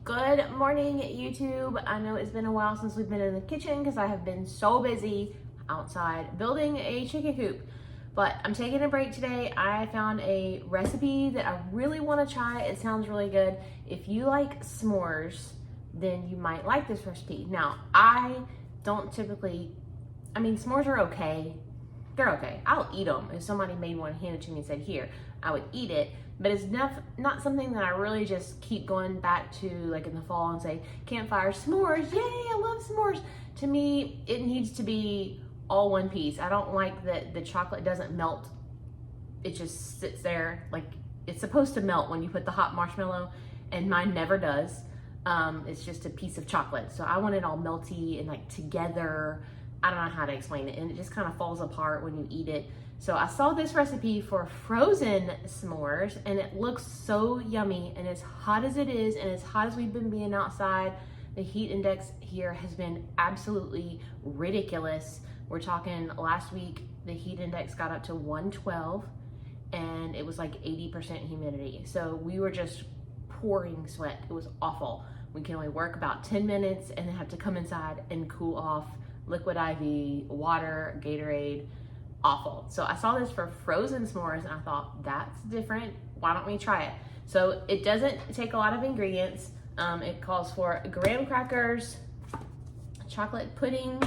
Good morning, YouTube. I know it's been a while since we've been in the kitchen because I have been so busy outside building a chicken coop. But I'm taking a break today. I found a recipe that I really want to try. It sounds really good. If you like s'mores, then you might like this recipe. Now, I don't typically, s'mores are okay. They're okay. I'll eat them. If somebody made one, handed it to me and said, here, I would eat it. But it's not something that I really just keep going back to, like in the fall, and say, campfire s'mores, yay, I love s'mores. To me, it needs to be all one piece. I don't like that the chocolate doesn't melt. It just sits there. Like, it's supposed to melt when you put the hot marshmallow, and mine never does. It's just a piece of chocolate. So I want it all melty and like together. I don't know how to explain it, and it just kind of falls apart when you eat it. So I saw this recipe for frozen s'mores, and it looks so yummy, and as hot as it is, and as hot as we've been being outside, the heat index here has been absolutely ridiculous. We're talking last week, the heat index got up to 112, and it was like 80% humidity. So we were just pouring sweat. It was awful. We can only work about 10 minutes and then have to come inside and cool off. Liquid IV, water, Gatorade, awful. So I saw this for frozen s'mores and I thought, that's different. Why don't we try it? So it doesn't take a lot of ingredients. It calls for graham crackers, chocolate pudding,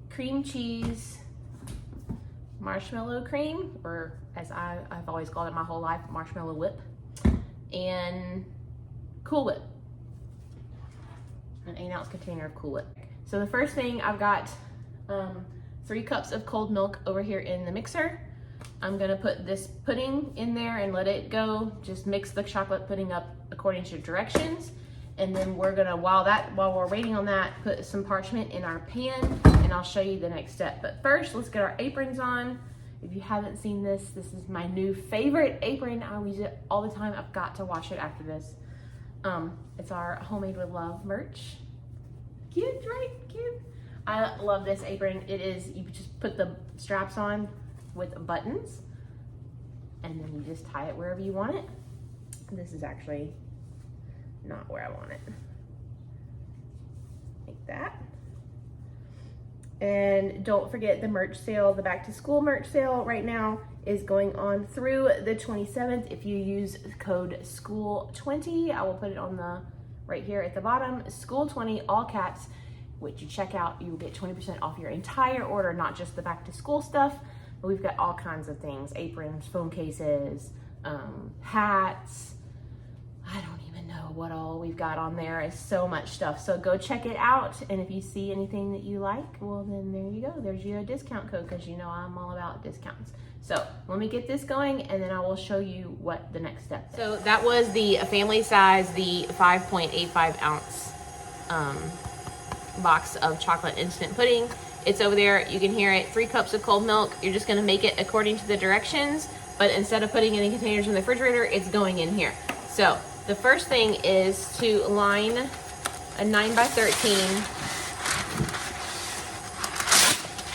cream cheese, marshmallow cream, or as I've always called it my whole life, marshmallow whip, and Cool Whip. An 8-ounce container of Cool Whip. So the first thing, I've got 3 cups of cold milk over here in the mixer. I'm gonna put this pudding in there and let it go. Just mix the chocolate pudding up according to directions. And then we're gonna, while we're waiting on that, put some parchment in our pan, and I'll show you the next step. But first, let's get our aprons on. If you haven't seen this, this is my new favorite apron. I use it all the time. I've got to wash it after this. It's our Homemade with Love merch. Cute, right? Cute. I love this apron. It is, you just put the straps on with buttons, and then you just tie it wherever you want it. This is actually not where I want it. Like that. And don't forget the merch sale, the back to school merch sale right now is going on through the 27th. If you use code SCHOOL20, I will put it on the right here at the bottom, SCHOOL20, all caps, which you check out, you will get 20% off your entire order, not just the back to school stuff, but we've got all kinds of things, aprons, phone cases, hats. I don't even know what all we've got on there. It's so much stuff. So go check it out. And if you see anything that you like, well, then there you go. There's your discount code, because you know I'm all about discounts. So let me get this going, and then I will show you what the next step is. So that was the family size, the 5.85 ounce box of chocolate instant pudding. It's over there. You can hear it. 3 cups of cold milk. You're just going to make it according to the directions, but instead of putting any containers in the refrigerator, it's going in here. So the first thing is to line a 9x13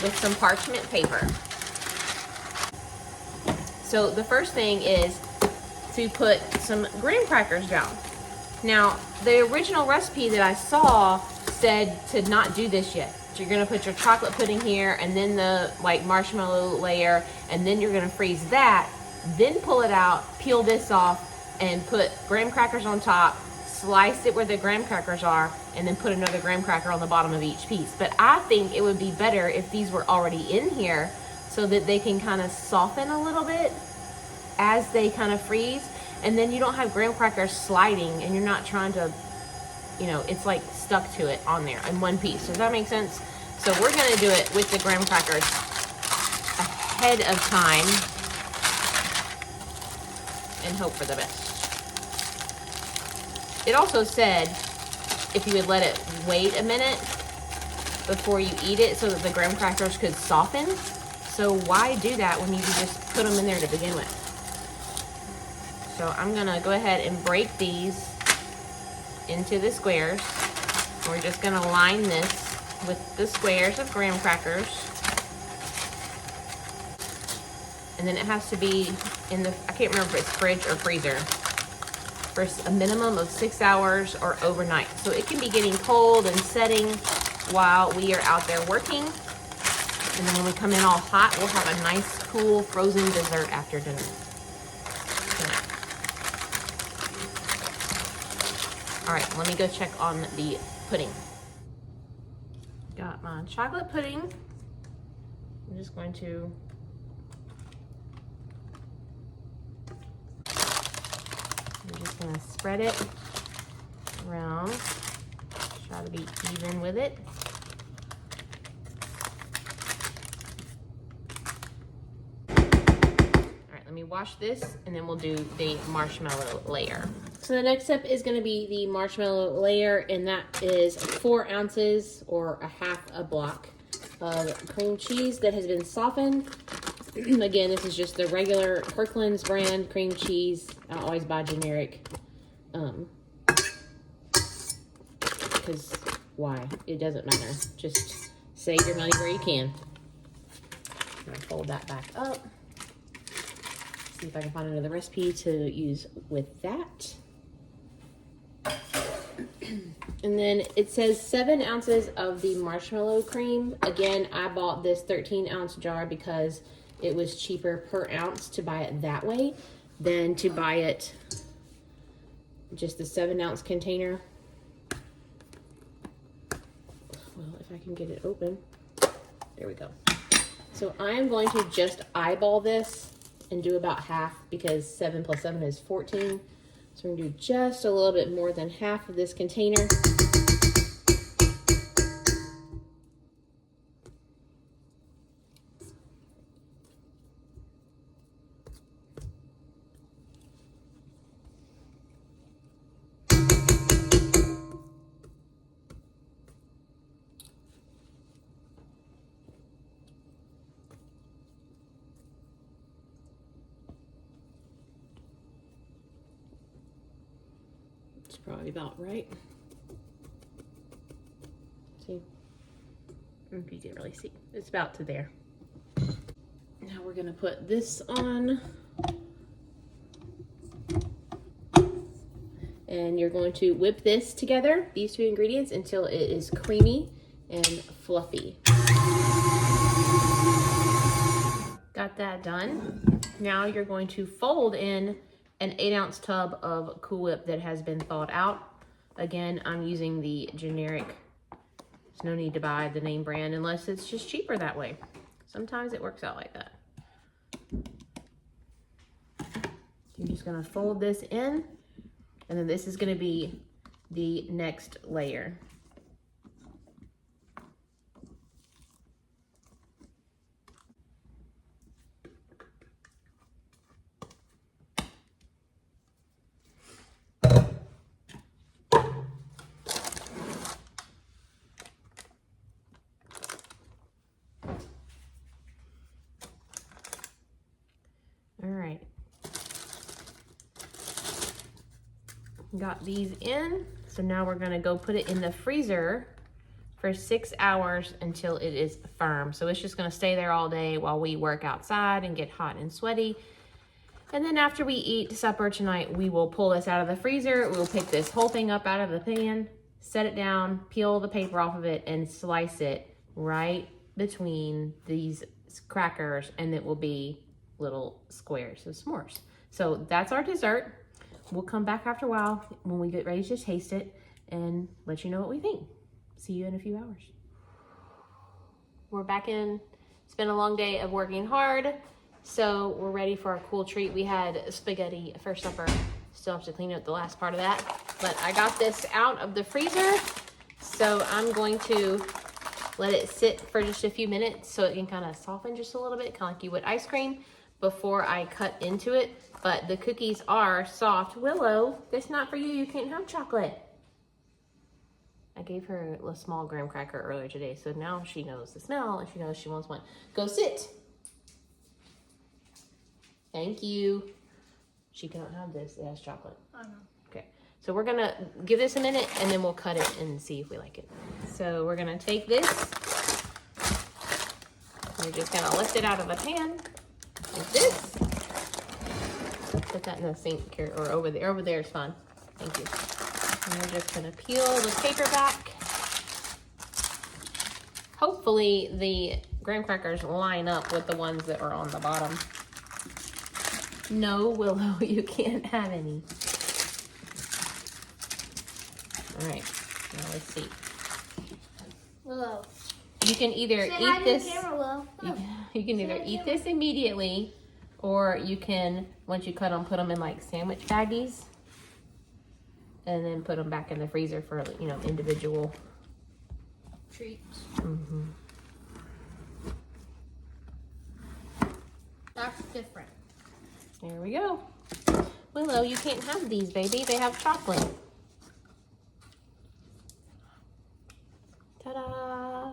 with some parchment paper. So the first thing is to put some graham crackers down. Now, the original recipe that I saw said to not do this yet. So you're gonna put your chocolate pudding here, and then the marshmallow layer, and then you're gonna freeze that, then pull it out, peel this off, and put graham crackers on top, slice it where the graham crackers are, and then put another graham cracker on the bottom of each piece. But I think it would be better if these were already in here, so that they can kind of soften a little bit as they kind of freeze, and then you don't have graham crackers sliding, and you're not trying to, it's like stuck to it on there in one piece. Does that make sense? So we're gonna do it with the graham crackers ahead of time and hope for the best. It also said if you would let it wait a minute before you eat it so that the graham crackers could soften. So why do that when you can just put them in there to begin with? So I'm gonna go ahead and break these into the squares. We're just gonna line this with the squares of graham crackers. And then it has to be in the, I can't remember if it's fridge or freezer. for a minimum of 6 hours or overnight. So it can be getting cold and setting while we are out there working. And then when we come in all hot, we'll have a nice, cool, frozen dessert after dinner. All right, let me go check on the pudding. Got my chocolate pudding. I'm just going to spread it around. Try to be even with it. All right, let me wash this and then we'll do the marshmallow layer. So the next step is going to be the marshmallow layer, and that is 4 ounces or a half a block of cream cheese that has been softened. Again, this is just the regular Kirkland's brand cream cheese. I always buy generic, because why? It doesn't matter. Just save your money where you can. I'm gonna fold that back up. See if I can find another recipe to use with that. And then it says 7 ounces of the marshmallow cream. Again, I bought this 13-ounce jar because it was cheaper per ounce to buy it that way than to buy it just the 7-ounce container. Well, if I can get it open. There we go. So I am going to just eyeball this and do about half, because 7 plus 7 is 14. So we're gonna do just a little bit more than half of this container. It's probably about right. See? If you can really see. It's about to there. Now we're gonna put this on. And you're going to whip this together, these 2 ingredients, until it is creamy and fluffy. Got that done. Now you're going to fold in an 8-ounce tub of Cool Whip that has been thawed out. Again, I'm using the generic. There's no need to buy the name brand unless it's just cheaper that way. Sometimes it works out like that. You're just gonna fold this in, and then this is gonna be the next layer. All right. Got these in. So now we're gonna go put it in the freezer for 6 hours until it is firm. So it's just gonna stay there all day while we work outside and get hot and sweaty. And then after we eat supper tonight, we will pull this out of the freezer. We'll pick this whole thing up out of the pan, set it down, peel the paper off of it, and slice it right between these crackers, and it will be little squares of s'mores. So that's our dessert. We'll come back after a while when we get ready to taste it and let you know what we think. See you in a few hours. We're back in. It's been a long day of working hard, so we're ready for a cool treat. We had spaghetti for supper. Still have to clean up the last part of that, but I got this out of the freezer, so I'm going to let it sit for just a few minutes so it can kind of soften just a little bit, kind of like you would ice cream, before I cut into it. But the cookies are soft. Willow, that's not for you. You can't have chocolate. I gave her a small graham cracker earlier today, so now she knows the smell and she knows she wants one. Go sit. Thank you. She cannot have this. It has chocolate. I know. Okay, so we're gonna give this a minute and then we'll cut it and see if we like it. So we're gonna take this. You're just gonna lift it out of the pan like this. Put that in the sink here, or over there. Over there is fine. Thank you. And we're just gonna peel the paper back. Hopefully the graham crackers line up with the ones that are on the bottom. No, Willow, you can't have any. All right, now let's see. Willow. You can either eat this. You can either eat this immediately, or you can, once you cut them, put them in like sandwich baggies, and then put them back in the freezer for, you know, individual treats. Mm-hmm. That's different. There we go. Willow, you can't have these, baby. They have chocolate. Ta-da!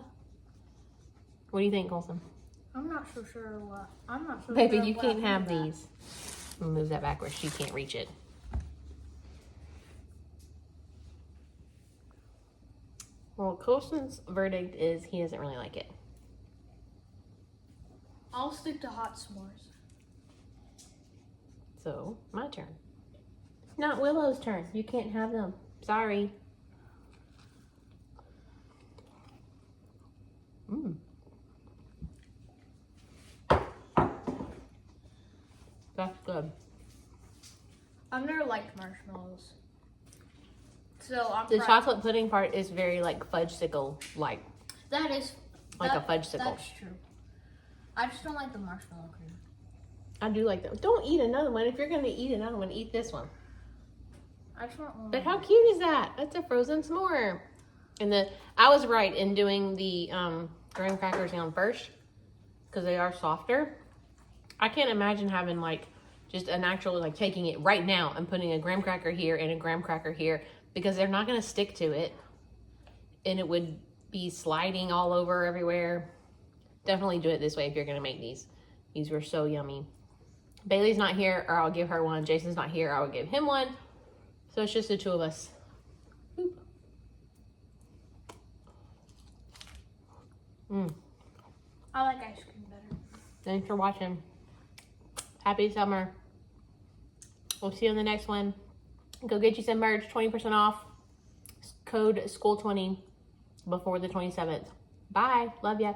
What do you think, Colson? I'm not so sure what. I'm not so Baby, sure. you can't have these. I'll move that backwards. She can't reach it. Well, Colson's verdict is he doesn't really like it. I'll stick to hot s'mores. So, my turn. Not Willow's turn. You can't have them. Sorry. Mmm. That's good. I've never liked marshmallows. So I'm The chocolate pudding part is very like fudgesicle-like. That is like a fudgesicle. That's true. I just don't like the marshmallow cream. I do like that. Don't eat another one. If you're going to eat another one, eat this one. I just want one. But how cute is that? That's a frozen s'more. And I was right in doing the graham crackers down first because they are softer. I can't imagine having like just an actual, like taking it right now and putting a graham cracker here and a graham cracker here because they're not going to stick to it. And it would be sliding all over everywhere. Definitely do it this way if you're going to make these. These were so yummy. Bailey's not here, or I'll give her one. Jason's not here, I will give him one. So it's just the two of us. Boop. I like ice cream better. Thanks for watching. Happy summer. We'll see you on the next one. Go get you some merch, 20% off. Code SCHOOL20 before the 27th. Bye. Love ya.